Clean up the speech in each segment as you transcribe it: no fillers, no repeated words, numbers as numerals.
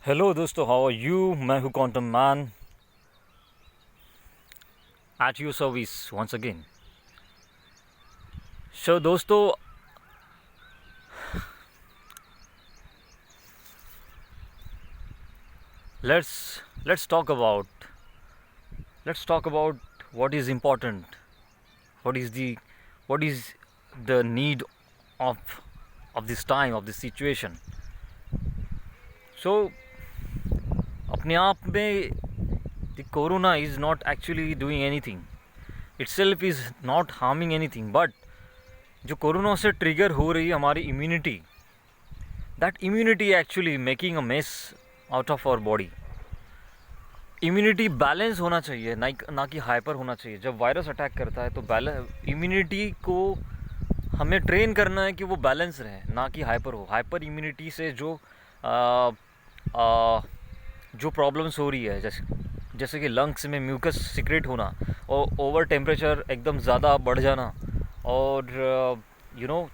Hello दोस्तों, how are you. मैं हूँ quantum man at your service once again. So दोस्तों, let's let's talk about let's talk about what is important, what is the what is the need of this time, of this situation. So अपने आप में the corona is not actually doing anything, itself is not harming anything, but जो corona से trigger हो रही है हमारी immunity, that immunity actually making a mess out of our body. Immunity balance होना चाहिए, ना कि हाइपर होना चाहिए। जब वायरस अटैक करता है तो इम्यूनिटी को हमें ट्रेन करना है कि वो बैलेंस रहे, ना कि हाइपर हो। हाइपर इम्यूनिटी से आ, आ, जो प्रॉब्लम्स हो रही है, जैसे कि लंग्स में म्यूकस सिक्रेट होना और ओवर टेम्परेचर एकदम ज़्यादा बढ़ जाना, और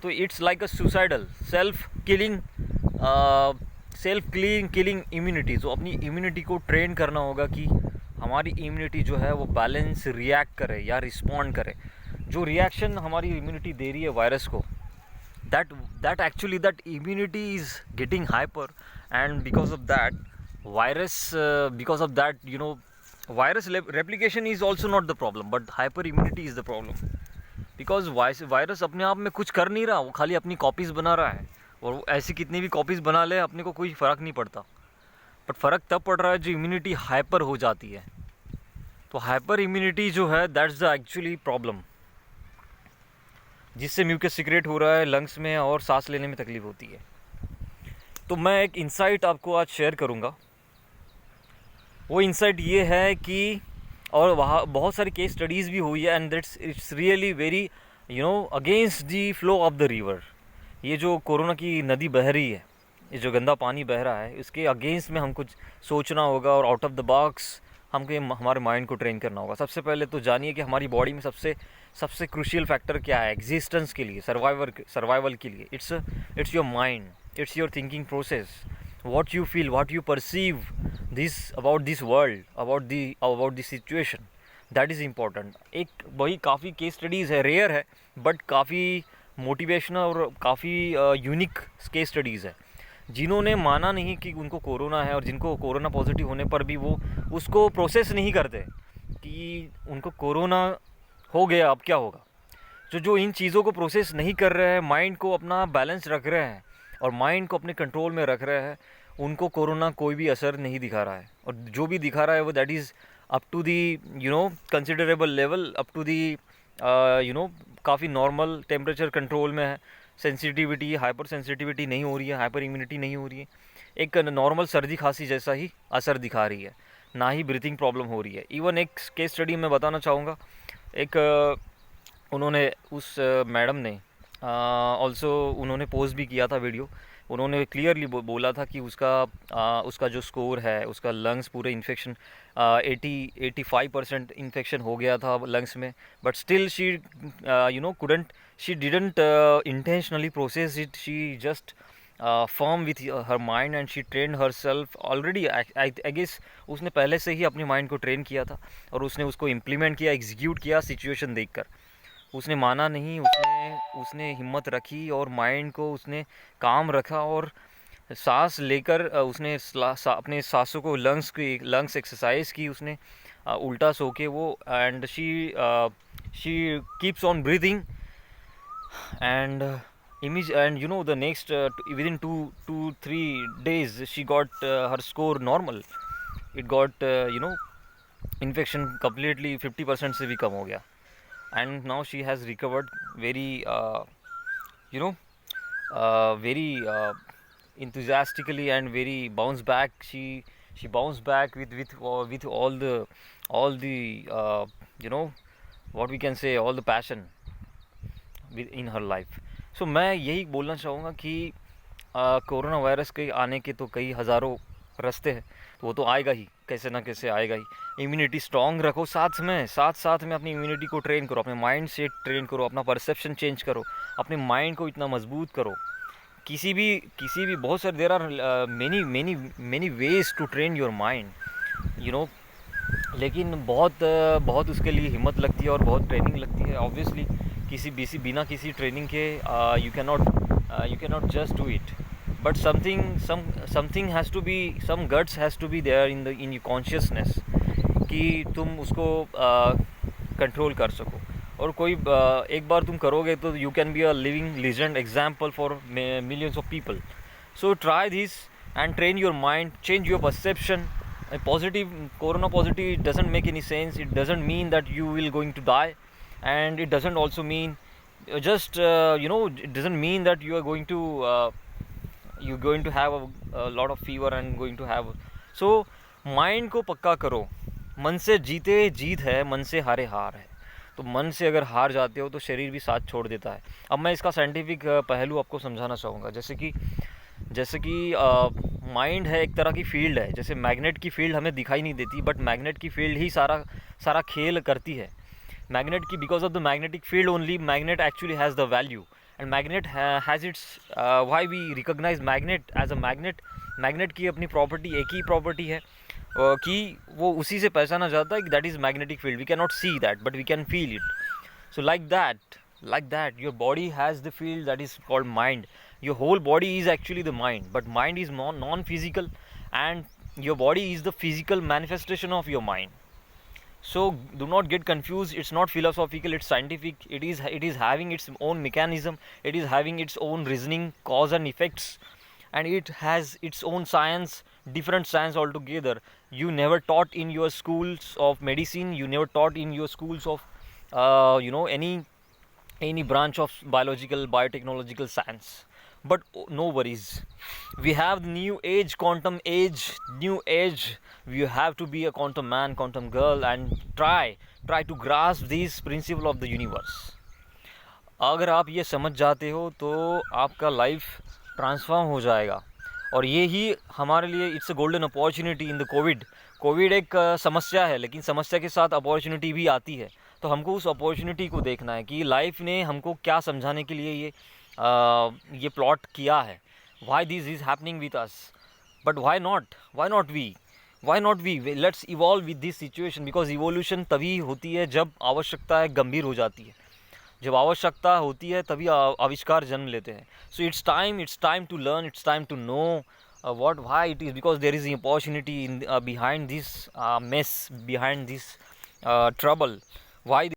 तो it's like a suicidal self killing immunity. तो अपनी इम्यूनिटी को ट्रेन करना होगा कि हमारी इम्यूनिटी जो है वो बैलेंस रिएक्ट करे या रिस्पॉन्ड करे। जो रिएक्शन हमारी इम्यूनिटी दे रही है वायरस को, that immunity is getting hyper, and because of that virus replication is also not the problem, but hyper immunity is the problem, because virus अपने आप में कुछ कर नहीं रहा, वो खाली अपनी कॉपीज बना रहा है, और वो ऐसी कितनी भी कॉपीज बना ले अपने को कोई फ़र्क नहीं पड़ता। बट फ़र्क तब पड़ रहा है जो इम्यूनिटी हाइपर हो जाती है। तो हाइपर इम्यूनिटी जो है, दैट्स द एक्चुअली प्रॉब्लम, जिससे म्यूकस सिक्रेट हो रहा है लंग्स में और सांस लेने में तकलीफ होती है। तो मैं एक इंसाइट आपको आज शेयर करूंगा। वो इंसाइट ये है कि, और वहाँ बहुत सारी केस स्टडीज़ भी हुई है, and that's it's really very against the flow of the river. ये जो कोरोना की नदी बह रही है, ये जो गंदा पानी बह रहा है, इसके अगेंस्ट में हम कुछ सोचना होगा, और आउट ऑफ द बॉक्स हमको हमारे माइंड को ट्रेन करना होगा। सबसे पहले तो जानिए कि हमारी बॉडी में सबसे क्रूशियल फैक्टर क्या है एग्जिस्टेंस के लिए, सर्वाइवल के लिए। It's your mind, it's your thinking process, what you feel, what you perceive this about this world, about the situation, that is important। एक वही काफ़ी केस स्टडीज़ है, रेयर है बट काफ़ी मोटिवेशनल और काफ़ी यूनिक केस स्टडीज़ है, जिन्होंने माना नहीं कि उनको कोरोना है, और जिनको कोरोना पॉजिटिव होने पर भी वो उसको प्रोसेस नहीं करते कि उनको कोरोना हो गया, अब क्या होगा। जो इन चीज़ों को प्रोसेस नहीं कर रहे हैं, माइंड को अपना बैलेंस रख रहे हैं और माइंड को अपने कंट्रोल में रख रहे हैं, उनको कोरोना कोई भी असर नहीं दिखा रहा है। और जो भी दिखा रहा है वो that is up to the considerable level, up to the काफ़ी नॉर्मल टेम्परेचर कंट्रोल में है। सेंसिटिविटी, हाइपर सेंसिटिविटी नहीं हो रही है, हाइपर इम्यूनिटी नहीं हो रही है। एक नॉर्मल सर्दी खांसी जैसा ही असर दिखा रही है, ना ही ब्रीथिंग प्रॉब्लम हो रही है। इवन एक केस स्टडी मैं बताना चाहूँगा। एक उन्होंने उस मैडम ने ऑल्सो उन्होंने पोस्ट भी किया था वीडियो। उन्होंने क्लियरली बोला था कि उसका जो स्कोर है, उसका लंग्स पूरे इन्फेक्शन 85% इन्फेक्शन हो गया था लंग्स में, but still she didn't intentionally process it. She just firm with her mind and she train her self already. I guess उसने पहले से ही अपने माइंड को ट्रेन किया था, और उसने उसको इम्प्लीमेंट किया, एग्जीक्यूट किया सिचुएशन देखकर। उसने माना नहीं, उसने हिम्मत रखी और माइंड को उसने काम रखा, और सांस लेकर उसने अपने सांसों को लंग्स एक्सरसाइज की उसने, उल्टा सो के वो, and she keeps on breathing, and the next within 2-3 days she got her score normal. It got infection completely 50% से भी कम हो गया, and now she has recovered very very enthusiastically and very bounced back. She bounced back with all the what we can say, all the passion in her life. So मैं यही बोलना चाहूँगा कि corona virus के आने के तो कई हज़ारों रास्ते हैं, तो वो तो आएगा ही, कैसे ना कैसे आएगा ही। इम्यूनिटी स्ट्रॉन्ग रखो, साथ में अपनी इम्यूनिटी को ट्रेन करो, अपने माइंड से ट्रेन करो, अपना परसेप्शन चेंज करो, अपने माइंड को इतना मजबूत करो किसी भी बहुत सारे there are many ways to train your mind, you know. लेकिन बहुत उसके लिए हिम्मत लगती है और बहुत ट्रेनिंग लगती है ऑब्वियसली। बिना किसी ट्रेनिंग के you can not just do it, but something has to be, some guts has to be there in your consciousness कि तुम उसको कंट्रोल कर सको। और एक बार तुम करोगे तो you can be a living legend example for millions of people. So try this and train your mind, change your perception. A positive, corona positive, it doesn't make any sense. It doesn't mean that you will going to die, and it doesn't also mean it doesn't mean that you are going to have a lot of fever and going to have. So mind को पक्का करो, मन से जीते जीत है, मन से हारे हार है। तो मन से अगर हार जाते हो तो शरीर भी साथ छोड़ देता है। अब मैं इसका साइंटिफिक पहलू आपको समझाना चाहूँगा। जैसे कि माइंड है एक तरह की फील्ड है। जैसे मैग्नेट की फील्ड हमें दिखाई नहीं देती, बट मैग्नेट की फील्ड ही सारा खेल करती है। मैग्नेट की, because of the magnetic field only magnet actually has the value, and magnet has its why we recognise magnet as a magnet. Magnet की अपनी प्रॉपर्टी, एक ही प्रॉपर्टी है कि वो उसी से पहचाना जाता है कि that is magnetic field. We can not see that but we can feel it. So like that your body has the field that is called mind. Your whole body is actually the mind, but mind is non-physical, and your body is the physical manifestation of your mind. So do not get confused. It's not philosophical, it's scientific. It is having its own mechanism, it is having its own reasoning, cause and effects, and it has its own science, different science altogether. You never taught in your schools of medicine, you never taught in your schools of any branch of biotechnological science. But no worries, we have the new age, quantum age, new age. You have to be a quantum man, quantum girl, and try to grasp these principle of the universe. अगर आप ये समझ जाते हो तो आपका life transform हो जाएगा। और ये ही हमारे लिए it's a golden opportunity in the Covid एक समस्या है, लेकिन समस्या के साथ अपॉर्चुनिटी भी आती है। तो हमको उस अपॉर्चुनिटी को देखना है कि लाइफ ने हमको क्या समझाने के लिए ये प्लॉट किया है। Why this is happening with us, but why not we let's evolve with this situation. Because evolution तभी होती है जब आवश्यकता गंभीर हो जाती है। जब आवश्यकता होती है तभी आविष्कार जन्म लेते हैं। So it's time to learn, it's time to know why it is, because there is an opportunity in behind this mess, behind this trouble. Why